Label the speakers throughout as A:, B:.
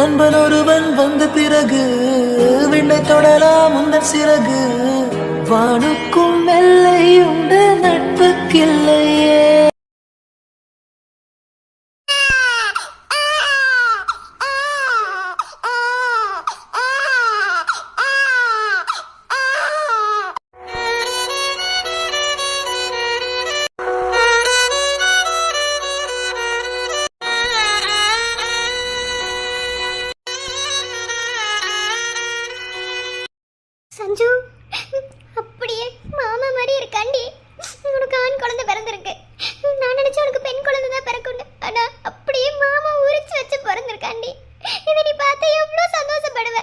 A: நண்பன் ஒருவன் வந்த பிறகு விண்ணை தொடலாம் உந்தன் சிறகு. வானுக்கும் எல்லை உண்டு நட்புக்கில்லையே.
B: சஞ்சு, அப்படியே மாமா மாதிரி இருக்காண்டி. உனக்கு ஆண் குழந்தை பிறந்திருக்கு. நான் நினைச்சேன் உனக்கு பெண் குழந்தை தான் பிறக்கும்னு. ஆனா அப்படியே மாமா உரிச்சு வச்சு பிறந்திருக்காண்டி. இதை நீ பார்த்தா எவ்வளோ சந்தோஷப்படுவ.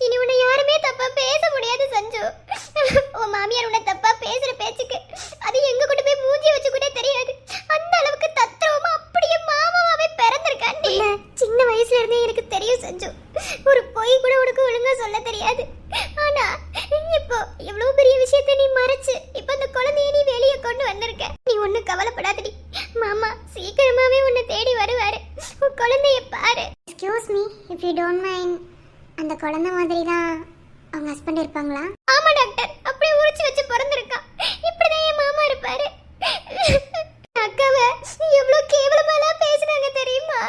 B: இனி உன்னை யாருமே தப்பா பேச முடியாது சஞ்சு. உன் மாமியார் உன்னை தப்பா பேசுற பேச்சுக்கு அது எங்க கூட போய் மூஞ்சி வச்சு கூட தெரியாது. அந்த அளவுக்கு தத்ரவமா அப்படியே மாமாவே பிறந்திருக்காண்டி. சின்ன வயசுல இருந்தே எனக்கு தெரியும் சஞ்சு, ஒரு பொய் கூட உனக்கு ஒழுங்கா சொல்ல தெரியாது. ஆனா இப்போ எவ்வளவு பெரிய விஷயத்தை நீ மறைச்சு இப்ப அந்த குழந்தைய நீ வெளியே கொண்டு வந்திருக்க. நீ ஒண்ணு கவலைப்படாதடி, மாமா சீக்கிரமாவே உன்னை தேடி வருவாரு. உன் குழந்தைய பாரு.
C: Excuse me, if you don't mind, அந்த குழந்தை மாதிரி தான் அவங்க ஹஸ்பண்ட் இருப்பாங்களா?
B: ஆமா டாக்டர், அப்படியே உரிச்சு வச்சு பிறந்திருக்கான். இப்படிதான் என் மாமா இருப்பாரு. அக்காவை எவ்வளவு கேவலமாலாம் பேசுனாங்க தெரியுமா?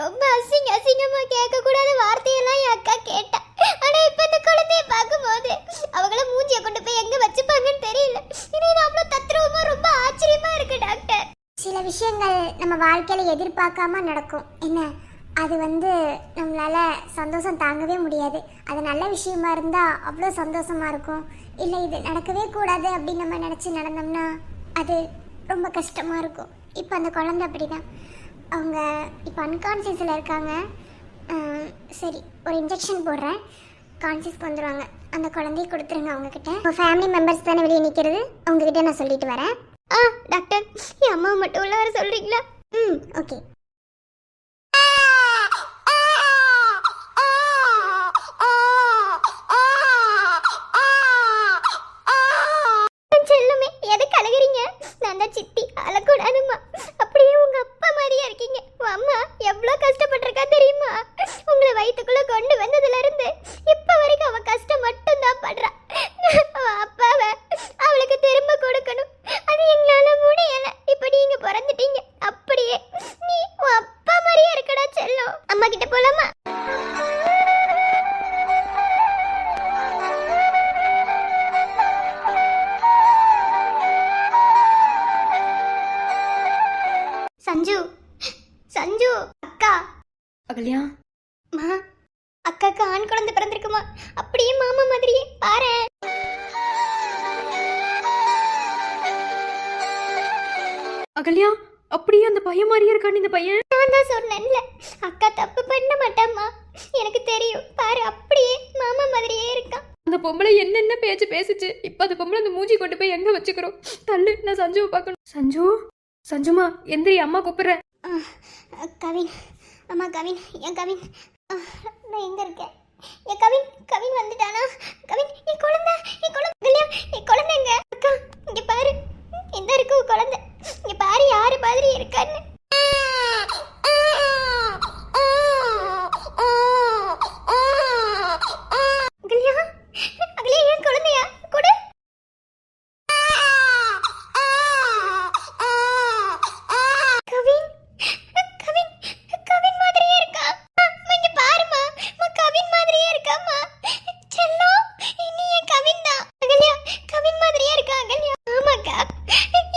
B: ரொம்ப அசிங்கமா கேட்க கூடாத வார்த்தையெல்லாம் என் அக்கா கேட்டா. ஆனா இப்ப இந்த குழந்தைய பார்க்கும்போது அவங்கள மூஞ்சிய கொண்டு போய் எங்க வச்சுப்பாங்கன்னு தெரியல. இது அவ்வளவு தத்ரூபமா ரொம்ப ஆச்சரியமா இருக்கு டாக்டர்.
C: சில விஷயங்கள் நம்ம வாழ்க்கையில எதிர்பார்க்காம நடக்கும். என்ன, அது நம்மளால சந்தோஷம் தாங்கவே முடியாது. அது நல்ல விஷயமா இருந்தா அவ்வளோ சந்தோஷமா இருக்கும். இல்லை இது நடக்கவே கூடாது அப்படின்னு நம்ம நினச்சி நடந்தோம்னா அது ரொம்ப கஷ்டமா இருக்கும். இப்போ அந்த குழந்தை அப்படிதான். அவங்க இப்போ அன்கான்சியஸில் இருக்காங்க. சரி, ஒரு இன்ஜெக்ஷன் போடுறேன், கான்சியஸ்க்கு வந்துடுவாங்க. அந்த குழந்தைய கொடுத்துருங்க அவங்கக்கிட்ட. உங்கள் ஃபேமிலி மெம்பர்ஸ் தானே வெளியே நிற்கிறது, அவங்கக்கிட்ட நான் சொல்லிட்டு வரேன்.
B: டாக்டர், என் அம்மாவை மட்டும் உள்ளார சொல்றீங்களா?
C: ஓகே.
B: செல்லுமே, எதுக்கு அழுகிறீங்க? நான் தான் சித்தி, அழக்கூடாதுமா. அப்படியே உங்க அப்பா மாதிரியா இருக்கீங்க. உன் அம்மா எவ்வளோ கஷ்டப்பட்டிருக்கா தெரியுமா? உங்களை வயிற்றுக்குள்ள கொண்டு வந்ததுல இருந்து இப்ப வரைக்கும் அவ கஷ்டம் மட்டும் தான் படுறா. அப்பாவை அவளுக்கு திரும்ப கொடுக்கணும், அது எங்களால முடியல. இப்ப நீங்க பிறந்துட்டீங்க, அப்படியே நீ உன் அப்பா மாதிரியா இருக்கடா செல்லம். அம்மா கிட்ட போலாமா? சஞ்சு, சஞ்சு அக்கா.
D: அகல்யா,
B: மா, அக்காக்கு ஆண் குழந்தை பிறந்திருக்குமா? அப்படியே மாமா மாதிரியே பாரு.
D: அகல்யா, அப்படியே அந்த பையன் மாதிரியே இருக்கான் இந்த பையன்.
B: நான் தான் சொன்னேன்ல, அக்கா தப்பு பண்ண மாட்டாம்மா, எனக்கு தெரியும். பாரு, அப்படியே மாமா மாதிரியே இருக்கான்.
D: அந்த பொம்பளை என்னென்ன பேச்சு பேசுச்சு. இப்ப அந்த பொம்பளை அந்த மூஞ்சி கொண்டு போய் எங்க வச்சுக்கிறோம்? தள்ளு, நான் சஞ்சுவை பார்க்கணும். சஞ்சு, சஞ்சுமா எந்திரி, அம்மா கூப்பிடுறேன்.
B: கவின், அம்மா கவின், என் கவின், நான் எங்க இருக்கேன்? என் கவின், கவின் வந்துட்டானா? கவின், என் குழந்தை, என் குழந்தை, என் குழந்தைங்க. அக்கா இங்க பாரு, இந்த இருக்கு உன் குழந்தை. இங்க பாரு யாரு மாதிரி இருக்கான்னு.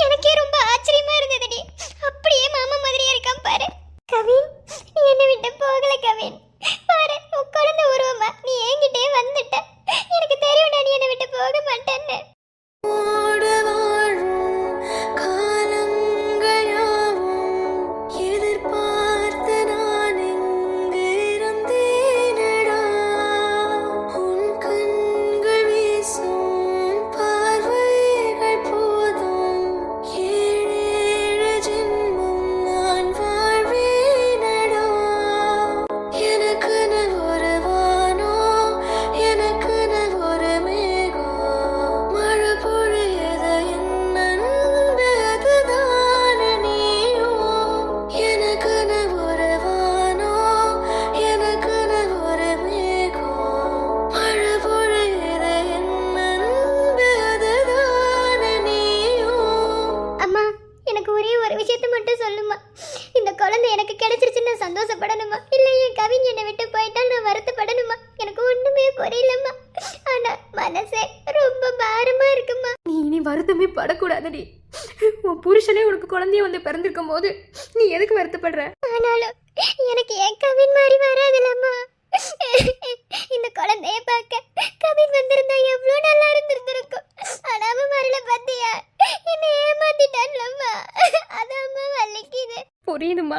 B: எனக்கே ரொம்ப ஆச்சரியமா இருந்ததுடி, அப்படியே மாமா மாதிரியே இருக்கான் பாரு.
D: வருத்தப்படாதடி. உன் புருஷனே உனக்கு குழந்தைய வந்து பிறந்திருக்கும் போது நீ எதுக்கு வருத்தப்படுற?
B: ஆனாலும் எனக்கு ஏன் கவின் மாதிரி வராதுலம்மா. இந்த குழந்தைய பார்க்க கவின் வந்திருந்தா எவ்வளோ நல்லா இருந்திருந்திருக்கும். ஆனா அவன் வரல பார்த்தியா, என்னை ஏமாத்திட்டான்லம்மா. அதாம்மா வலிக்குது.
D: புரியுதுமா,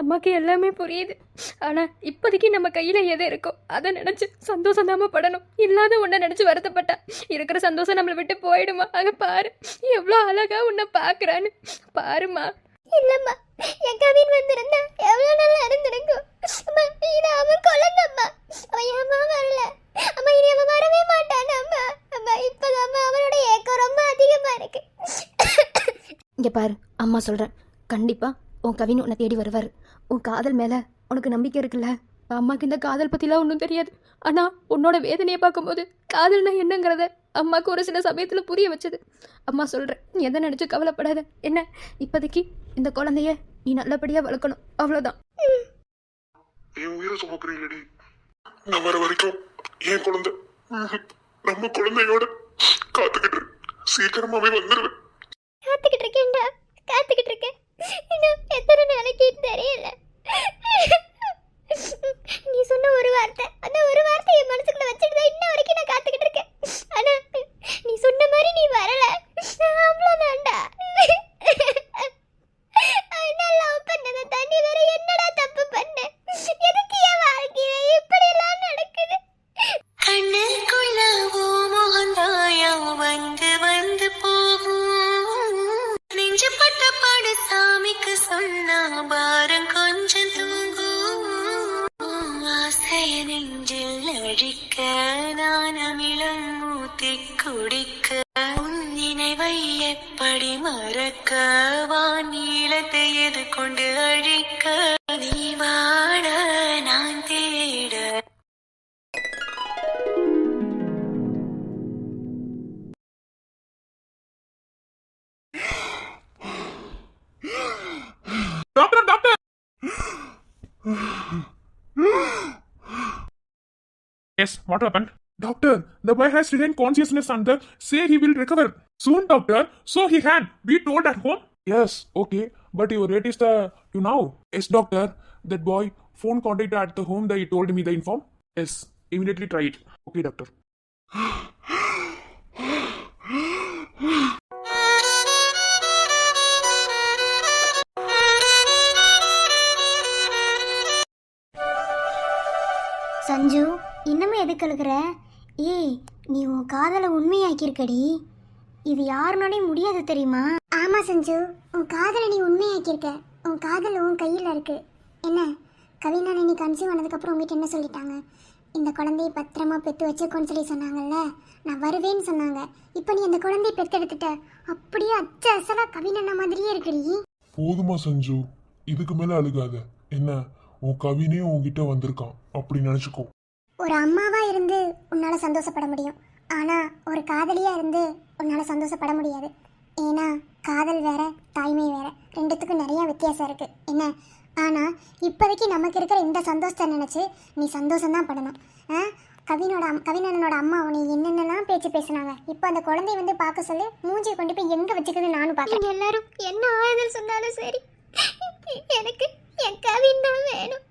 D: அம்மாக்கு எல்லாமே புரியுது. ஆனா இப்போதைக்கு நம்ம கையில எது இருக்கோ அதை நினைச்சு சந்தோஷம் தாம படணும். இல்லாத உன்னை நினைச்சு வருத்தப்பட்டா இருக்கிற சந்தோஷம் நம்மளை விட்டு போயிடுமா. அங்க பாரு எவ்வளோ அழகா உன்னை பாக்குறான்னு பாருமா.
B: இல்லம்மா, என் கவின் வந்திருந்தா எவ்வளோ நல்லா இருந்திருக்கும். அம்மா இது அவன் குழந்தைம்மா, அவன் ஏமா வரல. அம்மா இனி அவன் வரவே மாட்டான். அம்மா அம்மா இப்போதாம்மா அவனோட ஏக்கம் ரொம்ப அதிகமா இருக்கு.
D: இங்க பாரு, அம்மா சொல்றேன், கண்டிப்பா உன் கவின் உன்னை தேடி வருவார். உன் காதல் மேல உனக்கு நம்பிக்கை இருக்குல்ல. அம்மாக்கு இந்த காதல் பத்திலாம் ஒன்றும் தெரியாது. ஆனா உன்னோட வேதனையை பார்க்கும்போது காதல்னா என்னங்கிறத அம்மாவுக்கு ஒரு சில சமயத்துல புரிய வச்சது. அம்மா சொல்றேன், நீ எதை நினைச்சு கவலைப்படாத. என்ன இப்போதைக்கு இந்த குழந்தைய நீ நல்லபடியா வளர்க்கணும், அவ்வளவுதான்.
E: என் உயிரை சுமக்கிறீங்களடி. நான் வர வரைக்கும் என் குழந்தை நம்ம குழந்தையோட காத்துக்கிட்டு சீக்கிரமாவே வந்துடுவேன்.
B: காத்துக்கிட்டு இருக்கேன்டா, காத்துக்கிட்டு இருக்கேன். இன்னும் எத்தனை நாளைக்கு தெரியல. நீ சொன்ன ஒரு வார்த்தை, அந்த ஒரு வார்த்தை என் மனசுக்குள்ள வச்சுட்டு தான் இன்ன வரைக்கும் நான் காத்துக்கிட்டு இருக்கேன். ஆனா நீ சொன்ன மாதிரி நீ வரல, அவ்வளவுதான்டா. நான் லவ் பண்ணதை தாண்டி வேற என்னடா தப்பு பண்ண? எதுக்கு என் வாழ்க்கையில இப்படி எல்லாம் நடக்குது?
A: கண்ணுக்குள்ள முகந்தாயா வந்து வந்து போகும். நெஞ்சு பட்ட பாடு சாமிக்கு சொன்னா பாரம் கொஞ்சம் தூங்கும். ஆசைய நெஞ்சில் அழிக்க நான் அமிலம் ஊத்தி குடிக்க. உன் நினைவை எப்படி மறக்க? வானீளத்தை எது கொண்டு அழிக்க? நீ வாட நான் தேட.
E: Doctor doctor. Yes, what happened? Doctor, the boy has regained consciousness and the say he will recover soon, doctor. So he had be told at home. Yes, okay, but your rate is the you know. Yes, doctor, that boy phone contacted at the home that he told me the inform. Yes, immediately try it. Okay, doctor.
C: Sanju, இன்னமும் எதுக்கு அழுகிற? ஏய், நீ உன் காதலை உண்மையாக்கியிருக்கடி. இது யாருனாலையும் முடியாது தெரியுமா? ஆமா சஞ்சு, உன் காதலை நீ உண்மையாக்கியிருக்க. உன் காதல் உன் கையில் இருக்கு. என்ன கவினா, நீ கன்சீவ் ஆனதுக்கப்புறம் உங்ககிட்ட என்ன சொல்லிட்டாங்க? இந்த குழந்தைய பத்திரமா பெற்று வச்சுக்கோன்னு சொல்லி சொன்னாங்கல்ல. நான் வருவேன்னு சொன்னாங்க. இப்போ நீ அந்த குழந்தைய பெற்றெடுத்துட்ட. அப்படியே அச்ச அசலா கவினண்ணா மாதிரியே இருக்குடி.
E: போதுமா சஞ்சு, இதுக்கு மேல அழுகாத. என்ன உன் கவினே உன்கிட்ட வந்திருக்கான் அப்படி நினைச்சுக்கோ.
C: ஒரு அம்மாவா இருந்து உன்னால சந்தோஷப்பட முடியும், ஆனா ஒரு காதலியா இருந்து உன்னால சந்தோஷப்பட முடியாது. ஏன்னா காதல் வேற, தாய்மை வேற, ரெண்டுத்துக்கும் நிறைய வித்தியாசம் இருக்கு. என்ன ஆனா இப்போதைக்கு நமக்கு இருக்கிற இந்த சந்தோஷத்தை நினைச்சு நீ சந்தோஷம்தான் படணும். கவினனோட அம்மா உன்னை என்னென்னலாம் பேச்சு பேசினாங்க. இப்போ அந்த குழந்தைய வந்து பார்க்க சொல்லி மூஞ்சியை கொண்டு போய் எங்க வச்சுக்குதுன்னு நானும் பார்க்கறேன்.
B: எல்லாரும் என்ன ஆறுதல் சொன்னாலும் சரி, எனக்கு என் கவின் தான் வேணும்.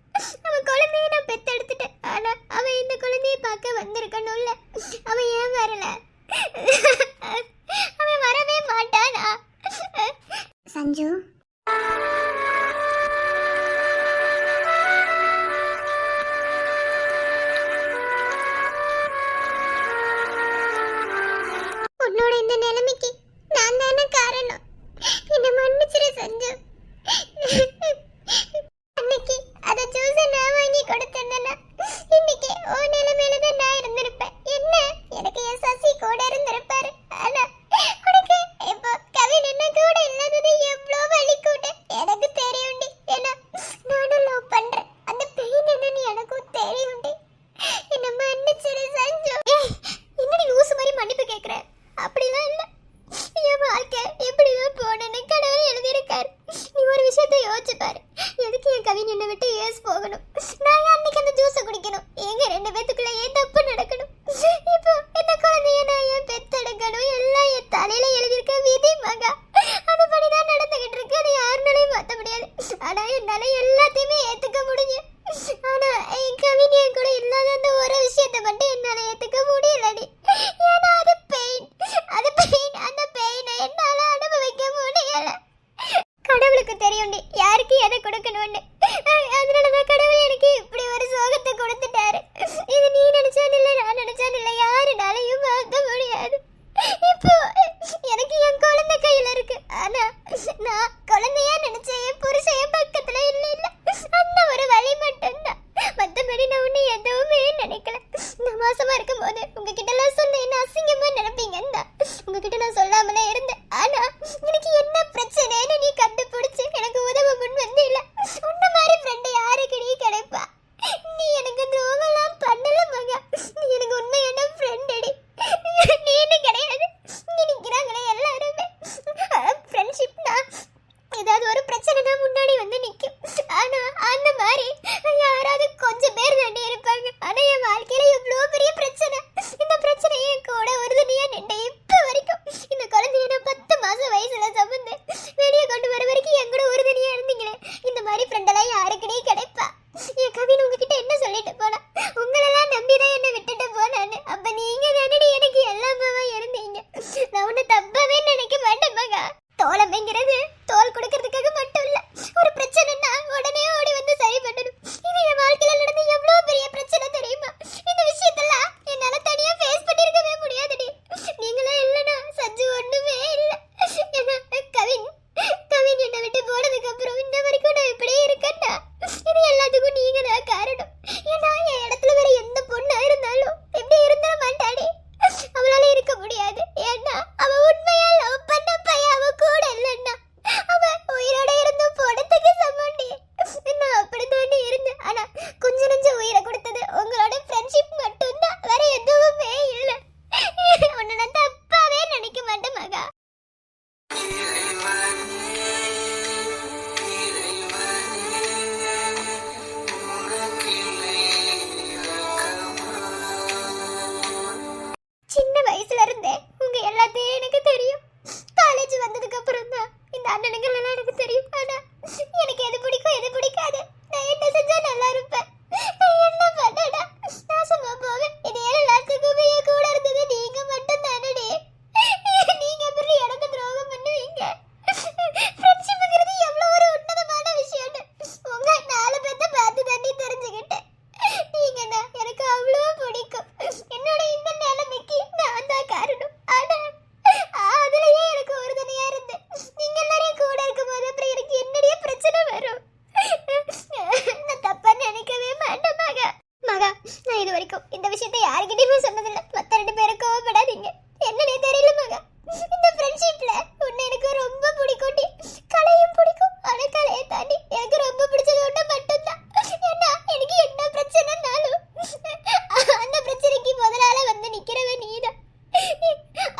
B: அவன் குழந்தைய நான் பெத்தெடுத்துட்டேன். ஆனா அவன் இந்த குழந்தைய பார்க்க வந்திருக்கணும்ல. அவன் ஏன் வரல? அவன் வரவே மாட்டானா?
C: சஞ்சு,
B: உன்னோட இந்த நிலைமைக்கு நான் தானே காரணம். என்ன மன்னிச்சிரு சஞ்சு. அன்னைக்கு அதை ஜூஸை நான் வாங்கி கொடுத்தேன்னா கவின் என் கூட இல்லாத அந்த ஒரு விஷயத்தை மட்டும் என்னால ஏத்துக்க முடியலடி. ஏன்னா அது பெயின், அந்த பெயினை என்னால அனுபவிக்க முடியல. கடவுளுக்கு தெரியும்டி யாருக்கு எதை கொடுக்கணும்னு. அதனாலதான் கடவுள் எனக்கு இப்படி ஒரு சோகத்தை கொடுத்துட்டாரு. இது நீ நினைச்சாலும் இல்லை, நான் நினைச்சாலும் இல்லை, யாருனாலையும் மாற்ற முடியாது. இப்போ எனக்கு என் குழந்தை கையில இருக்கு. ஆனா நான் குழந்தையா நினைச்ச என் புருஷன் என் பக்கத்துல இல்ல. அந்த ஒரு வழி மட்டும்தான். மத்தபடி நான் உன்னை எதுவுமே நினைக்கல. நான் மாசமா இருக்கும் போது உங்ககிட்ட எல்லாம் சொன்ன என்ன அசிங்கமா நினைப்பீங்கன்னு தான் உங்ககிட்ட நான் சொல்லாமலே இருந்தேன். ஆனா எனக்கு என்ன பிரச்சனைன்னு நீ கண்டுபிடிச்சு எனக்கு உதவ முன் வந்து இல்ல. உன்ன மாதிரி ஃப்ரெண்ட் யாருக்கு நீ கிடைப்பா? நீ எனக்கு துரோகம்லாம் பண்ணல மகா. நீ எனக்கு உண்மையான ஃப்ரெண்ட் அடி. நீனு கிடையாது. இங்க நிக்கிறாங்களே எல்லாருமே ஃப்ரெண்ட்ஷிப்னா ஏதாவது ஒரு பிரச்சனைனா முன்னாடி வந்து நிக்கும். ஆனா அந்த மாதிரி யாராவது கொஞ்சம் பேர் தாண்டி இருப்பாங்க. ஆனா என் வாழ்க்கையில எவ்வளவு பெரிய பிரச்சனை. இந்த பிரச்சனையே கூட ஒரு துணியா நின்று இப்ப வரைக்கும் இந்த குழந்தைய நான் 10 மாசம் வயசுல சுமந்து வெளியே கொண்டு வர வரைக்கும் என் கூட ஒரு துணியா இருந்தீங்களே. இந்த மாதிரி ஃப்ரெண்டெல்லாம் யாருக்குனே கிடைப்பா? என் கவின் உங்ககிட்ட என்ன சொல்லிட்டு போனா? உங்களெல்லாம் நம்பிதான் என்ன விட்டுட்டு போனான்னு. அப்ப நீங்க தானடி எனக்கு எல்லாமாவா இருந்தீங்க. நான் உன்னை தப்பாவே நினைக்க மாட்டேன் மகா. தோழமைங்கிறது தோல் கொடுக்கறதுக்காக மட்டும் இல்ல. ஒரு பிரச்சனைன்னா உடனே ஓடி வந்து சரி பண்ணணும். இது என் வாழ்க்கையில நடந்த எவ்வளவு பெரிய பிரச்சனை தெரியுமா? இந்த விஷயத்தெல்லாம் என்னால தனியா ஃபேஸ் பண்ணிருக்கவே முடியாதுடி. நீங்களும் இல்லைன்னா சஜ்ஜு ஒண்ணுமே இல்ல. ஏன்னா கவின் என்னை விட்டு போனதுக்கு அப்புறம் இந்த வரைக்கும் நான் இப்படியே இருக்கேன்னா இது எல்லாத்துக்கும் நீங்க தான் காரணம். ஏன்னா என் இடத்துல வேற எந்த பொண்ணா இருந்தாலும் இப்படி இருந்துட மாட்டாடி. அவளால இருக்க முடியாது. ஏன்னா அவ உண்மையா லவ் பண்ண பையன் அவ கூட இல்லைன்னா அவ உயிரோட இருந்து போனதுக்கு சமண்டி. நான் அப்படித்தாண்டி இருந்தேன். ஆனா கொஞ்ச நெஞ்ச உயிரை கொடுத்தது உங்களோட ஃப்ரெண்ட்ஷிப் மட்டும்தான், வேற எதுவுமே இல்லை. உன்னை நான் தப்பாவே நினைக்க மாட்டேன் மகா. சின்ன வயசுல இருந்தே உங்க எல்லாத்தையும் எனக்கு தெரியும். காலேஜ் வந்ததுக்கு அப்புறம் தான் இந்த அண்ணனுங்கள் எல்லாம் எனக்கு தெரியும். ஆனா எனக்கு எது பிடிக்கும் எது பிடிக்காது, நான் என்ன செஞ்சா நல்லா இருப்பேன், நான் என்ன பண்ணடா நாசமா போவேன், இது எல்லாத்துக்குமே என் கூட இருந்தது நீங்க மட்டும் தானடி. நீங்க எப்படி எனக்கு துரோகம் பண்ணுவீங்க? ஃப்ரெண்ட்ஷிப்ங்கிறது எவ்வளவு ஒரு உன்னதமான விஷயம்னு உங்க 4 பேர்த்த பார்த்து தாண்டி தெரிஞ்சுக்கிட்டேன். நீங்கன்னா எனக்கு அவ்வளோ பிடிக்கும். என்னோட இந்த நிலைமைக்கு நான் தான் காரணம். ஆனா அதுலயே எனக்கு ஒரு தனியா இருந்து நீங்க எல்லாரையும் கூட இருக்கும் போது அப்புறம் எனக்கு என்னடிய பிரச்சனை வரும்? நான் தப்பா நினைக்கவே மாட்டேன் மகா. நான் இது வரைக்கும் இந்த விஷயத்தை யாருக்கிட்டையுமே சொன்னதில்லை. மத்த 2 பேரும் கோவப்படாதீங்க. என்னன்னே தெரியல மகா, இந்த ஃப்ரெண்ட்ஷிப்ல உன்னை எனக்கு ரொம்ப பிடிக்கும். கலையும் பிடிக்கும். ஆனா கலையை தாண்டி எனக்கு ரொம்ப பிடிச்சது ஒண்ணு மட்டும்தான். ஏன்னா எனக்கு என்ன பிரச்சனைனாலும் அந்த பிரச்சனைக்கு முதலால வந்து நிக்கிறவ நீதான்.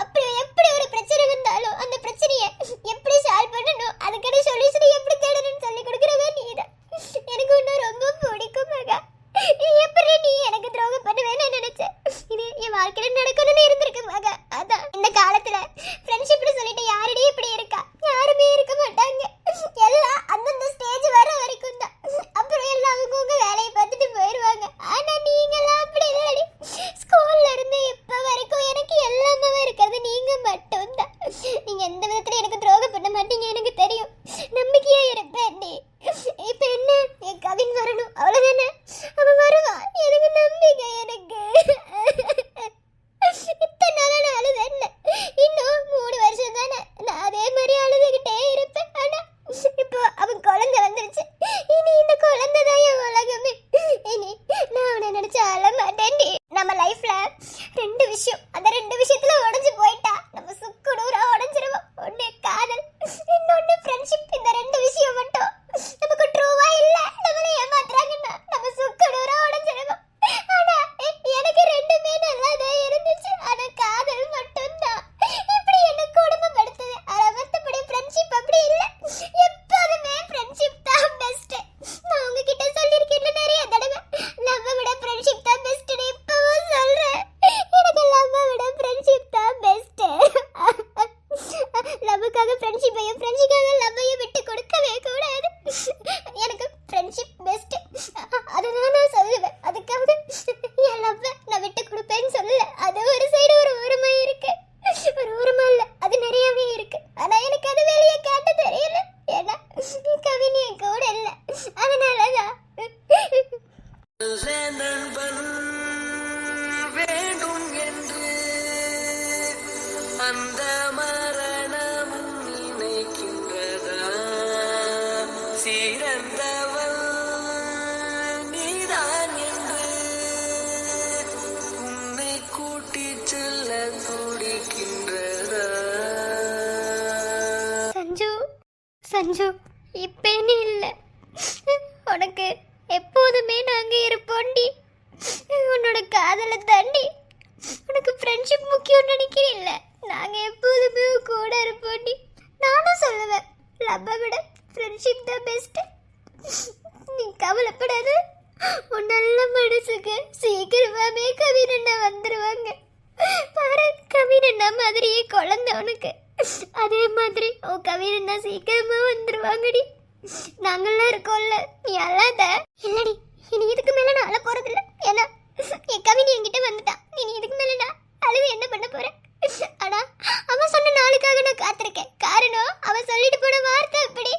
B: அப்படி எப்படி ஒரு பிரச்சனை வந்தாலும் அந்த பிரச்சனையை எப்படி சால்வ் பண்ணணும், அதுக்கான சொல்யூஷன் எப்படி தேடணும்னு சொல்லி கொடுக்கறவ நீதான். எனக்கு ஒண்ணு ரொம்ப பிடிக்கும் மகா. எப்படி நீ எனக்கு துரோகம் பண்ணுவேன்னு நினைச்சேன். இது என் வாழ்க்கையில நடக்கணும்னு இருந்திருக்கு மகா. அதான் இந்த காலத்துல ஃப்ரெண்ட்ஷிப்னு சொல்லிட்டு யாருடைய இப்படி இருக்கா? யாருமே இருக்க மாட்டாங்க. எல்லாம் அந்தந்த ஸ்டேஜ் வர வரைக்கும் தான். அப்புறம் எல்லாம் அவங்க வேலையை பார்த்துட்டு போயிடுவாங்க. ஆனா நீங்களாம் அப்படி இல்லடி. ஸ்கூல்ல இருந்து இப்ப வரைக்கும் எனக்கு எல்லாமே இருக்கிறது நீங்க மட்டும்தான். நீங்க எந்த விதத்துல எனக்கு துரோகம் பண்ண மாட்டீங்க எனக்கு தெரியும். நம்பிக்கையா இருப்பேன் நீ. இப்ப என்ன, என் கவின் வரணும் அவ்வளவுதானே? அவன் வருவான், எனக்கு நம்பிக்கை. எனக்கு இத்தனை நாளா நான் அழுத இல்ல. இன்னும் 3 வருஷம் தானே நான் அதே மாதிரி அழுதுகிட்டே இருப்பேன். ஆனா இப்போ அவன் குழந்தை வந்துருச்சு. இனி இந்த குழந்தை தான் என் உலகமே. இனி நான் அவனை நினைச்சு அழ மாட்டேன்டி. நம்ம லைஃப்ல 2 விஷயம், அந்த 2 விஷயத்துல உடைஞ்சு போயிட்டா நம்ம சுக்குநூறா உடைஞ்சிருவோம். ஒண்ணு காதல், இன்னொன்னு ஃப்ரெண்ட்ஷிப். இந்த 2 விஷயம் மட்டும் நமக்கு ட்ரூவா இல்ல, நம்மளை ஏமாத்துறாங்கன்னா நம்ம சுக்குநூறா உடைஞ்சிருவோம். ஆனா எனக்கு 2மே நல்லா தான் இருந்துச்சு. ஆனா காதல் மட்டும்தான் இப்படி என்ன குடும்பப்படுத்துது. ஆனா மத்தபடி ஃப்ரெண்ட்ஷிப் அப்படி இல்ல. எப்போதுமே ஃப்ரெண்ட்ஷிப் தான் பெஸ்ட். நான் உங்ககிட்ட சொல்லியிருக்கேன் நிறைய தடவை, லவ் விட ஃப்ரெண்ட்ஷிப் தான் பெஸ்ட்னு இப்பவும் சொல்றேன். எனக்கு லவ் விட ஃப்ரெண்ட்ஷிப் தான்
F: அந்த மரணமும் நினைக்கின்றதா சிறந்தவள் நீதான் என்று உன்னை கூட்டிச் செல்ல துடிக்கின்றதா
B: சஞ்சு சஞ்சு இப்ப நீ இல்ல உனக்கு எப்போதுமே நாங்க இருப்போண்டி உன்னோட காதலை தாண்டி உனக்கு ஃப்ரெண்ட்ஷிப் முக்கியம் நினைக்கிறீல்ல நாங்க எப்போதுமே கூட இருப்போண்டி நானும் சொல்லுவேன் லவ்வை விட ஃப்ரெண்ட்ஷிப் தான் பெஸ்ட் நீ கவலைப்படாத உன் நல்ல மனசுக்கு சீக்கிரமாவே கவின் அண்ணா வந்துருவாங்க பாரு கவின் அண்ணா மாதிரியே குழந்தை உனக்கு அதே மாதிரி உன் கவின் அண்ணா சீக்கிரமா வந்துருவாங்கடி நாங்கெல்லாம் இருக்கோம்ல நீ அழாத இல்லடி இனி இதுக்கு மேல நான் அழ போறதில்ல ஏன்னா என் கவின் என்கிட்ட வந்துட்டான் இனி இதுக்கு மேல நான் அழுது என்ன பண்ண போறேன் ஆனா அவன் சொன்ன நாளுக்காக நான் காத்திருக்கேன் காரணம் அவன் சொல்லிட்டு போன வார்த்தை அப்படி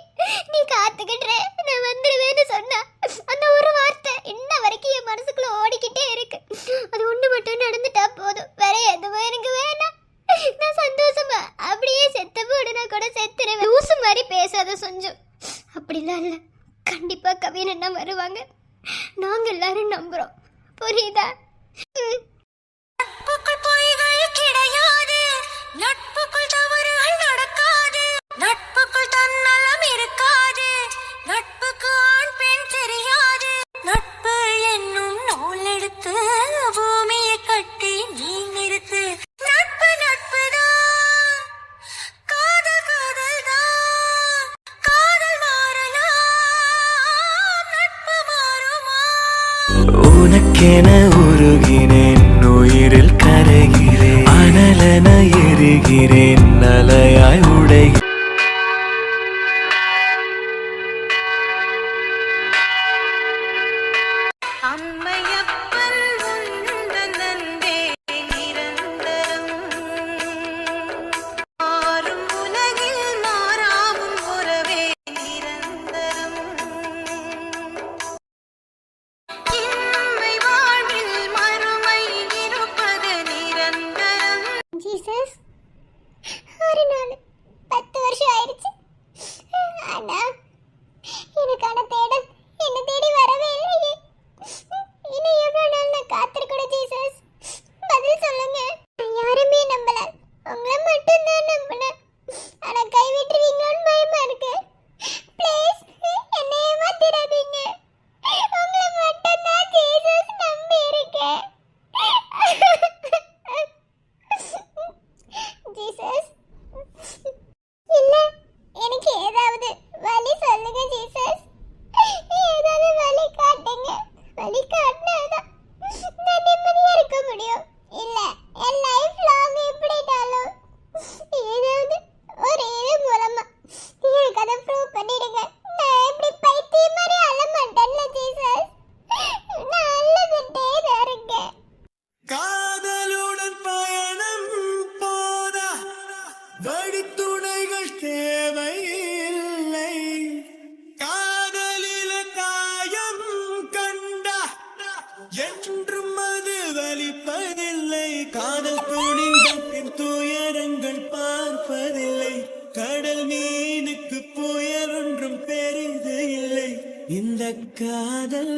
B: நீ காத்துக்கிட்டுற நான் வந்துடுவேன்னு சொன்னா அந்த ஒரு வார்த்தை இன்ன வரைக்கும் என் மனசுக்குள்ள ஓடிக்கிட்டே இருக்கு அது ஒண்ணு மட்டும் நடந்துட்டா போதும் வேற எதுவும் எனக்கு வேணாம் நான் சந்தோஷமா அப்படியே செத்த போடுனா கூட செத்துருவேன் லூசு மாதிரி பேசாத சொஞ்சு அப்படிலாம் இல்ல கண்டிப்பா கவின் அண்ணா வருவாங்க நாங்க எல்லாரும் நம்புறோம் புரியுதா
A: நட்புக்குள் பொய்கள் கிடையாது நட்புக்குள் தவறுகள் நடக்காது நட்புக்குள் தன்னலம் இருக்காது நட்புக்கு ஆண் பெண் தெரியாது நட்பு என்னும் நூல் எடுத்து பூமியை கட்டி நீ நிறுத்து நட்பு நட்புதான் காதல் காதல்தான் காதல் மாறலாம் நட்பு மாறுமா
F: உனக்கென உருகினேன் உயிரில் கரைகிறேன் அனலென எரிகிறேன் அலையாய் உடைகிறேன்
A: அம்மையப்பன் உந்தன் அன்பே நிரந்தரம் மாறும் உலகில் மாறாவும் உறவே நிரந்தரம் இன்மை வாழ்வில் மறுமை இருப்பது நிரந்தரம்
B: ஜீசஸ் ஒரு நாள் 10 வருஷம் ஆயிடுச்சு ஆனா எனக்கான தேடல் என்ன தேடி வரவே இல்லையே இன்னும் எவ்வளவு நாள் நான் காத்திருக்கணும் ஜீசஸ் பதில் சொல்லுங்க நான் யாருமே நம்பல உங்களை மட்டும் தான் நம்பினேன் ஆனா கைவிட்டுருவீங்களோன்னு பயமா இருக்கு ப்ளீஸ் என்னை ஏமாத்திடாதீங்க உங்களை மட்டும் தான் ஜீசஸ் நம்பி இருக்கேன் ஜீசஸ் இல்ல எனக்கு ஏதாவது வழி சொல்லுங்க ஜீசஸ் ஏதாவது வழி காட்டுங்க வழி காட்டினாதான் நான் நிம்மதியா இருக்க முடியும் இல்ல என் லைஃப் லாங் எப்படினாலும் ஏதாவது ஒரு இது மூலமா எனக்கு அதை ப்ரூவ் பண்ணிடுங்க நான் எப்படி பைத்தியம் மாதிரி அழ மாட்டேன்ல ஜீசஸ் நான் அழுதுட்டே தான் இருக்கேன்
F: காதலுடன் பயணம் போதா வழித்துணைகள் தேவையில்லை காதலில காயம் கண்டா என்றும் அது வலிப்பதில்லை காதல் துணிந்த பின் துயரங்கள் பார்ப்பதில்லை கடல் மீனுக்கு புயல் ஒன்றும் பெரிது இல்லை இந்த காதல்